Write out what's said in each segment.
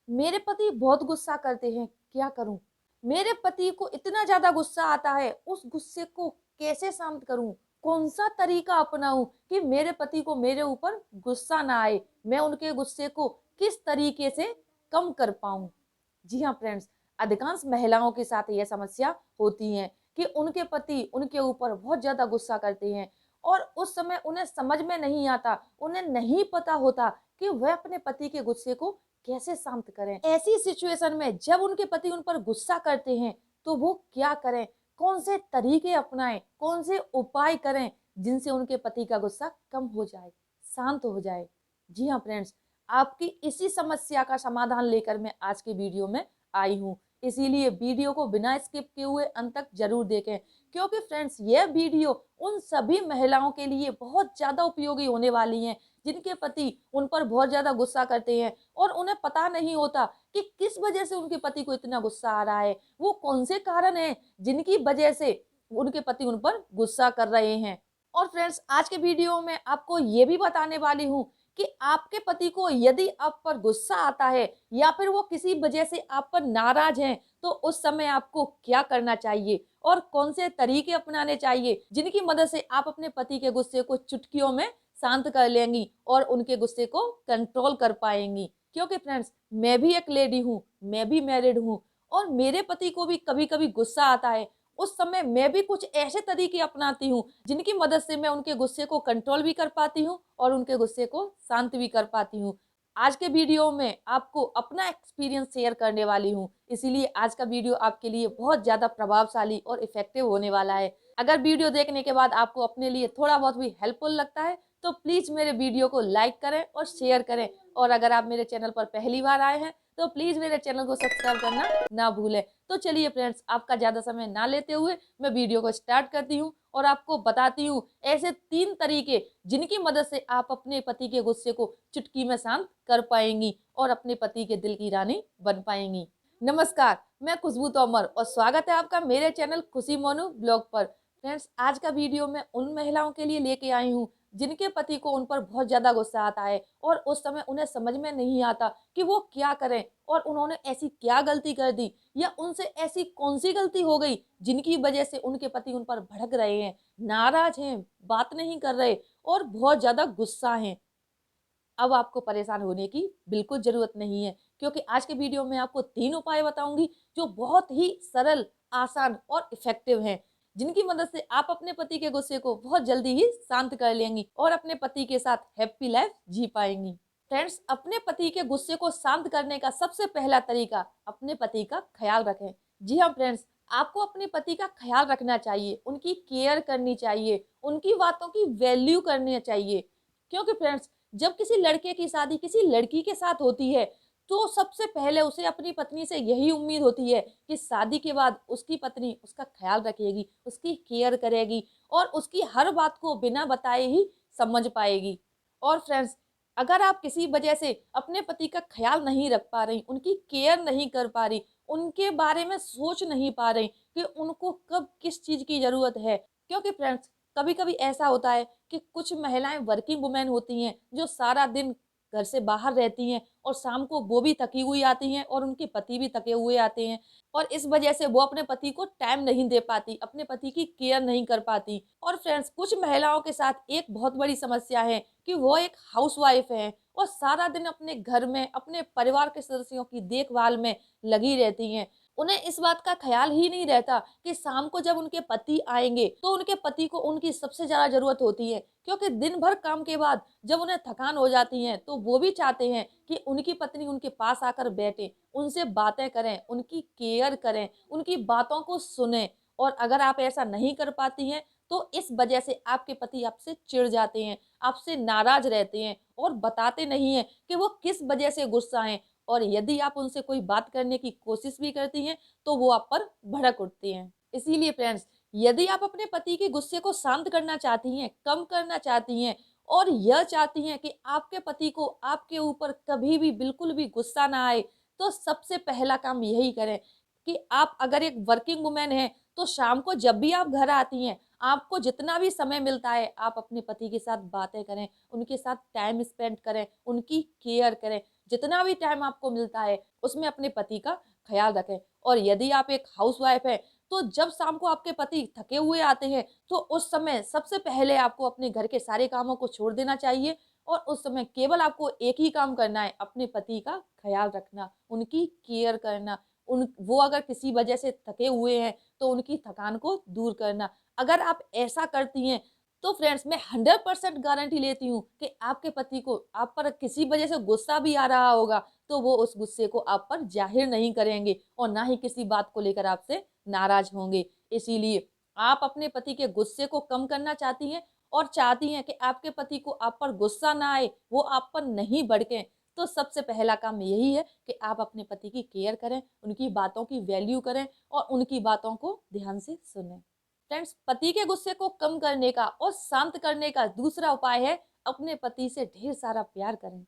मेरे पति बहुत गुस्सा करते हैं, क्या करूं? मेरे पति को इतना ज्यादा गुस्सा आता है, उस गुस्से को कैसे शांत करूं? कौन सा तरीका अपनाऊं कि मेरे पति को मेरे ऊपर गुस्सा ना आए? मैं उनके गुस्से को किस तरीके से कम कर पाऊं? जी हाँ फ्रेंड्स, अधिकांश महिलाओं के साथ यह समस्या होती है कि उनके पति उनके ऊपर बहुत ज्यादा गुस्सा करते हैं और उस समय उन्हें समझ में नहीं आता, उन्हें नहीं पता होता कि वह अपने पति के गुस्से को कैसे शांत करें। ऐसी सिचुएशन में जब उनके पति उन पर गुस्सा करते हैं तो वो क्या करें, कौन से तरीके अपनाएं, कौन से उपाय करें जिनसे उनके पति का गुस्सा कम हो जाए, शांत हो जाए। जी हाँ फ्रेंड्स, आपकी इसी समस्या का समाधान लेकर मैं आज के वीडियो में आई हूँ। इसीलिए वीडियो को बिना स्किप किए हुए अंत तक जरूर देखें, क्योंकि फ्रेंड्स यह वीडियो उन सभी महिलाओं के लिए बहुत ज्यादा उपयोगी होने वाली है जिनके पति उन पर बहुत ज्यादा गुस्सा करते हैं और उन्हें पता नहीं होता कि किस वजह से उनके पति को इतना गुस्सा आ रहा है, वो कौन से कारण हैं जिनकी वजह से उनके पति उन पर गुस्सा कर रहे हैं। और फ्रेंड्स आज के वीडियो में आपको ये भी बताने वाली हूँ कि आपके पति को यदि आप पर गुस्सा आता है या फिर वो किसी वजह से आप पर नाराज हैं तो उस समय आपको क्या करना चाहिए और कौन से तरीके अपनाने चाहिए जिनकी मदद से आप अपने पति के गुस्से को चुटकियों में शांत कर लेंगी और उनके गुस्से को कंट्रोल कर पाएंगी। क्योंकि फ्रेंड्स मैं भी एक लेडी हूँ, मैं भी मैरिड हूँ और मेरे पति को भी कभी कभी गुस्सा आता है। उस समय मैं भी कुछ ऐसे तरीके अपनाती हूँ जिनकी मदद से मैं उनके गुस्से को कंट्रोल भी कर पाती हूँ और उनके गुस्से को शांत भी कर पाती हूँ। आज के वीडियो में आपको अपना एक्सपीरियंस शेयर करने वाली हूँ, इसीलिए आज का वीडियो आपके लिए बहुत ज्यादा प्रभावशाली और इफेक्टिव होने वाला है। अगर वीडियो देखने के बाद आपको अपने लिए थोड़ा बहुत भी हेल्पफुल लगता है तो प्लीज मेरे वीडियो को लाइक करें और शेयर करें, और अगर आप मेरे चैनल पर पहली बार आए हैं तो प्लीज मेरे चैनल को सब्सक्राइब करना ना भूलें। तो चलिए फ्रेंड्स, आपका ज्यादा समय ना लेते हुए मैं वीडियो को स्टार्ट करती हूँ और आपको बताती हूँ ऐसे 3 तरीके जिनकी मदद से आप अपने पति के गुस्से को चुटकी में शांत कर पाएंगी और अपने पति के दिल की रानी बन पाएंगी। नमस्कार, मैं खुशबू तोमर और स्वागत है आपका मेरे चैनल खुशी मोनू ब्लॉग पर। फ्रेंड्स आज का वीडियो मैं उन महिलाओं के लिए लेके आई हूँ जिनके पति को उन पर बहुत ज्यादा गुस्सा आता है और उस समय उन्हें समझ में नहीं आता कि वो क्या करें और उन्होंने ऐसी क्या गलती कर दी या उनसे ऐसी कौन सी गलती हो गई जिनकी वजह से उनके पति उन पर भड़क रहे हैं, नाराज हैं, बात नहीं कर रहे और बहुत ज्यादा गुस्सा हैं। अब आपको परेशान होने की बिल्कुल जरूरत नहीं है, क्योंकि आज के वीडियो में आपको 3 उपाय बताऊंगी जो बहुत ही सरल, आसान और इफेक्टिव हैं, जिनकी मदद से आप अपने पति के गुस्से को बहुत जल्दी ही शांत कर लेंगी और अपने पति के साथ हैप्पी लाइफ जी पाएंगी। फ्रेंड्स अपने पति के गुस्से को शांत करने का सबसे पहला तरीका अपने पति का ख्याल रखें। जी हाँ फ्रेंड्स, आपको अपने पति का ख्याल रखना चाहिए, उनकी केयर करनी चाहिए, उनकी बातों की वैल्यू करनी चाहिए। क्योंकि फ्रेंड्स जब किसी लड़के की शादी किसी लड़की के साथ होती है तो सबसे पहले उसे अपनी पत्नी से यही उम्मीद होती है कि शादी के बाद उसकी पत्नी उसका ख्याल रखेगी, उसकी केयर करेगी और उसकी हर बात को बिना बताए ही समझ पाएगी। और फ्रेंड्स अगर आप किसी वजह से अपने पति का ख्याल नहीं रख पा रही, उनकी केयर नहीं कर पा रही, उनके बारे में सोच नहीं पा रही कि उनको कब किस चीज की जरूरत है, क्योंकि फ्रेंड्स कभी कभी ऐसा होता है कि कुछ महिलाएं वर्किंग वुमेन होती हैं जो सारा दिन घर से बाहर रहती हैं और शाम को वो भी थकी हुई आती हैं और उनके पति भी थके हुए आते हैं और इस वजह से वो अपने पति को टाइम नहीं दे पाती, अपने पति की केयर नहीं कर पाती। और फ्रेंड्स कुछ महिलाओं के साथ एक बहुत बड़ी समस्या है कि वो एक हाउसवाइफ है और सारा दिन अपने घर में अपने परिवार के सदस्यों की देखभाल में लगी रहती हैं। उन्हें इस बात का ख्याल ही नहीं रहता कि शाम को जब उनके पति आएंगे तो उनके पति को उनकी सबसे ज्यादा जरूरत होती है, क्योंकि दिन भर काम के बाद जब उन्हें थकान हो जाती है तो वो भी चाहते हैं कि उनकी पत्नी उनके पास आकर बैठे, उनसे बातें करें, उनकी केयर करें, उनकी बातों को सुने। और अगर आप ऐसा नहीं कर पाती हैं तो इस वजह से आपके पति आपसे चिढ़ जाते हैं, आपसे नाराज रहते हैं और बताते नहीं हैं कि वो किस वजह से गुस्सा हैं। और यदि आप उनसे कोई बात करने की कोशिश भी करती हैं तो वो आप पर भड़क उठते हैं। इसीलिए फ्रेंड्स यदि आप अपने पति के गुस्से को शांत करना चाहती हैं, कम करना चाहती हैं और यह चाहती हैं कि आपके पति को आपके ऊपर कभी भी बिल्कुल भी गुस्सा ना आए, तो सबसे पहला काम यही करें कि आप अगर एक वर्किंग वुमेन हैं तो शाम को जब भी आप घर आती हैं, आपको जितना भी समय मिलता है आप अपने पति के साथ बातें करें, उनके साथ टाइम स्पेंड करें, उनकी केयर करें। जितना भी टाइम आपको मिलता है उसमें अपने पति का ख्याल रखें। और यदि आप एक हाउसवाइफ है तो जब शाम को आपके पति थके हुए आते हैं तो उस समय सबसे पहले आपको अपने घर के सारे कामों को छोड़ देना चाहिए और उस समय केवल आपको एक ही काम करना है, अपने पति का ख्याल रखना, उनकी केयर करना। वो अगर किसी वजह से थके हुए हैं तो उनकी थकान को दूर करना। अगर आप ऐसा करती हैं तो फ्रेंड्स मैं 100% गारंटी लेती हूँ कि आपके पति को आप पर किसी वजह से गुस्सा भी आ रहा होगा तो वो उस गुस्से को आप पर जाहिर नहीं करेंगे और ना ही किसी बात को लेकर आपसे नाराज होंगे। इसीलिए आप अपने पति के गुस्से को कम करना चाहती हैं और चाहती हैं कि आपके पति को आप पर गुस्सा ना आए, वो आप पर नहीं भड़कें, तो सबसे पहला काम यही है कि आप अपने पति की केयर करें, उनकी बातों की वैल्यू करें और उनकी बातों को ध्यान से सुनें। फ्रेंड्स, पति के गुस्से को कम करने का और शांत करने का दूसरा उपाय है अपने पति से ढेर सारा प्यार करें।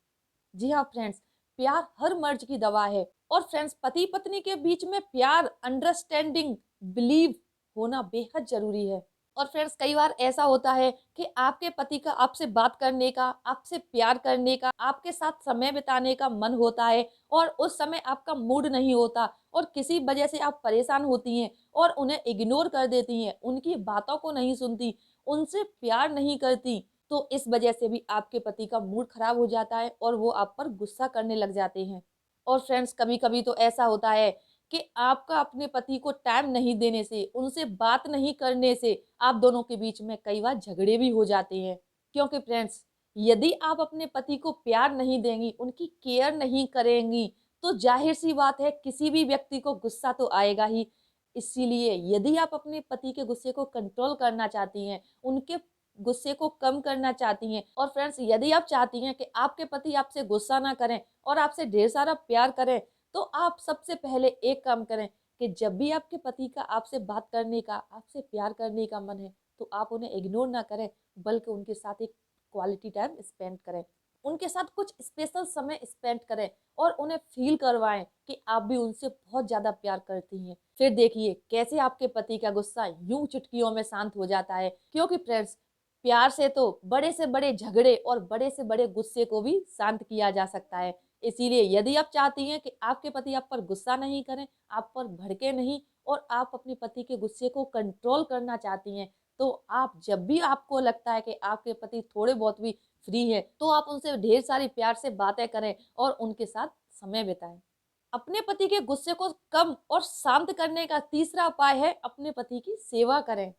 जी हाँ फ्रेंड्स, प्यार हर मर्ज की दवा है। और फ्रेंड्स, पति पत्नी के बीच में प्यार, अंडरस्टैंडिंग, बिलीव होना बेहद जरूरी है। और फ्रेंड्स, कई बार ऐसा होता है कि आपके पति का आपसे बात करने का, आपसे प्यार करने का, आपके साथ समय बिताने का मन होता है और उस समय आपका मूड नहीं होता और किसी वजह से आप परेशान होती हैं और उन्हें इग्नोर कर देती हैं, उनकी बातों को नहीं सुनती, उनसे प्यार नहीं करती, तो इस वजह से भी आपके पति का मूड खराब हो जाता है और वो आप पर गुस्सा करने लग जाते हैं। और फ्रेंड्स, कभी कभी तो ऐसा होता है कि आपका अपने पति को टाइम नहीं देने से, उनसे बात नहीं करने से आप दोनों के बीच में कई बार झगड़े भी हो जाते हैं। क्योंकि फ्रेंड्स, यदि आप अपने पति को प्यार नहीं देंगी, उनकी केयर नहीं करेंगी, तो जाहिर सी बात है किसी भी व्यक्ति को गुस्सा तो आएगा ही। इसीलिए यदि आप अपने पति के गुस्से को कंट्रोल करना चाहती हैं, उनके गुस्से को कम करना चाहती हैं, और फ्रेंड्स यदि आप चाहती हैं कि आपके पति आपसे गुस्सा ना करें और आपसे ढेर सारा प्यार करें, तो आप सबसे पहले एक काम करें कि जब भी आपके पति का आपसे बात करने का, आपसे प्यार करने का मन है, तो आप उन्हें इग्नोर ना करें, बल्कि उनके साथ एक क्वालिटी टाइम स्पेंड करें, उनके साथ कुछ स्पेशल समय स्पेंड करें और उन्हें फील करवाएं कि आप भी उनसे बहुत ज्यादा प्यार करती हैं। फिर देखिए कैसे आपके पति का गुस्सा यूं चुटकियों में शांत हो जाता है। क्योंकि फ्रेंड्स, प्यार से तो बड़े से बड़े झगड़े और बड़े से बड़े गुस्से को भी शांत किया जा सकता है। इसीलिए यदि आप चाहती हैं कि आपके पति आप पर गुस्सा नहीं करें, आप पर भड़के नहीं और आप अपने पति के गुस्से को कंट्रोल करना चाहती हैं, तो आप जब भी आपको लगता है कि आपके पति थोड़े बहुत भी फ्री है, तो आप उनसे ढेर सारी प्यार से बातें करें और उनके साथ समय बिताएं। अपने पति के गुस्से को कम और शांत करने का तीसरा उपाय है अपने पति की सेवा करें।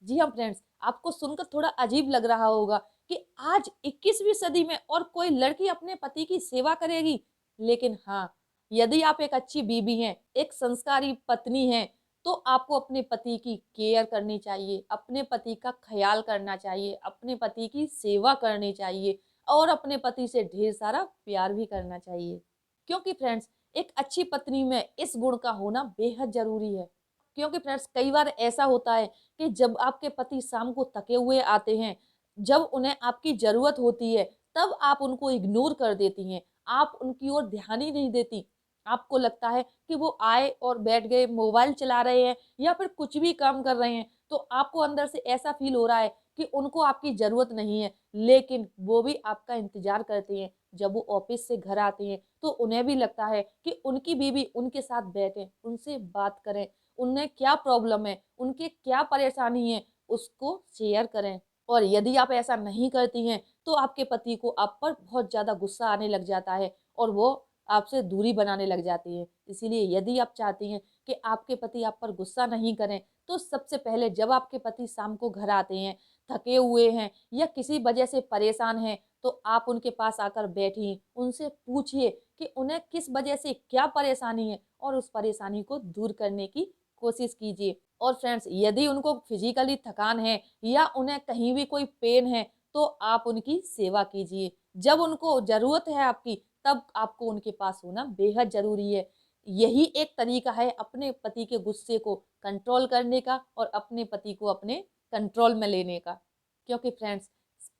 जी हाँ फ्रेंड्स, आपको सुनकर थोड़ा अजीब लग रहा होगा कि आज 21वीं सदी में और कोई लड़की अपने पति की सेवा करेगी, लेकिन हाँ, यदि आप एक अच्छी बीबी हैं, एक संस्कारी पत्नी हैं, तो आपको अपने पति की केयर करनी चाहिए, अपने पति का ख्याल करना चाहिए, अपने पति की सेवा करनी चाहिए और अपने पति से ढेर सारा प्यार भी करना चाहिए। क्योंकि फ्रेंड्स, एक अच्छी पत्नी में इस गुण का होना बेहद जरूरी है। क्योंकि फ्रेंड्स, कई बार ऐसा होता है कि जब आपके पति शाम को थके हुए आते हैं, जब उन्हें आपकी जरूरत होती है, तब आप उनको इग्नोर कर देती हैं, आप उनकी ओर ध्यान ही नहीं देती। आपको लगता है कि वो आए और बैठ गए, मोबाइल चला रहे हैं या फिर कुछ भी काम कर रहे हैं, तो आपको अंदर से ऐसा फील हो रहा है कि उनको आपकी जरूरत नहीं है, लेकिन वो भी आपका इंतजार करते हैं। जब वो ऑफिस से घर आते हैं तो उन्हें भी लगता है कि उनकी बीवी उनके साथ बैठे, उनसे बात करें, उन्हें क्या प्रॉब्लम है, उनके क्या परेशानी है, उसको शेयर करें। और यदि आप ऐसा नहीं करती हैं तो आपके पति को आप पर बहुत ज्यादा गुस्सा आने लग जाता है और वो आपसे दूरी बनाने लग जाती है। इसीलिए यदि आप चाहती हैं कि आपके पति आप पर गुस्सा नहीं करें, तो सबसे पहले जब आपके पति शाम को घर आते हैं, थके हुए हैं या किसी वजह से परेशान हैं, तो आप उनके पास आकर बैठिए, उनसे पूछिए कि उन्हें किस वजह से क्या परेशानी है और उस परेशानी को दूर करने की कोशिश कीजिए। और फ्रेंड्स, यदि उनको फिजिकली थकान है या उन्हें कहीं भी कोई पेन है, तो आप उनकी सेवा कीजिए। जब उनको जरूरत है आपकी, तब आपको उनके पास होना बेहद जरूरी है। यही एक तरीका है अपने पति के गुस्से को कंट्रोल करने का और अपने पति को अपने कंट्रोल में लेने का। क्योंकि फ्रेंड्स,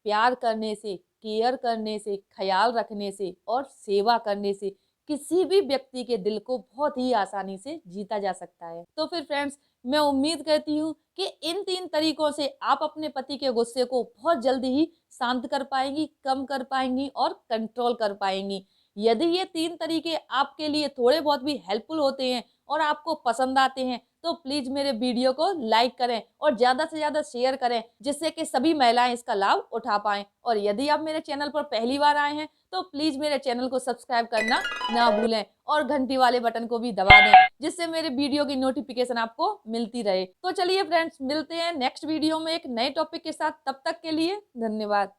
प्यार करने से, केयर करने से, ख्याल रखने से और सेवा करने से किसी भी व्यक्ति के दिल को बहुत ही आसानी से जीता जा सकता है। तो फिर फ्रेंड्स, मैं उम्मीद करती हूँ कि इन 3 तरीकों से आप अपने पति के गुस्से को बहुत जल्दी ही शांत कर पाएंगी, कम कर पाएंगी और कंट्रोल कर पाएंगी। यदि ये 3 तरीके आपके लिए थोड़े बहुत भी हेल्पफुल होते हैं और आपको पसंद आते हैं, तो प्लीज़ मेरे वीडियो को लाइक करें और ज़्यादा से ज़्यादा शेयर करें, जिससे कि सभी महिलाएँ इसका लाभ उठा पाएँ। और यदि आप मेरे चैनल पर पहली बार आए हैं, तो प्लीज़ मेरे चैनल को सब्सक्राइब करना ना भूलें और घंटी वाले बटन को भी दबा दें, जिससे मेरे वीडियो की नोटिफ़िकेशन आपको मिलती रहे। तो चलिए फ्रेंड्स, मिलते हैं नेक्स्ट वीडियो में एक नए टॉपिक के साथ। तब तक के लिए धन्यवाद।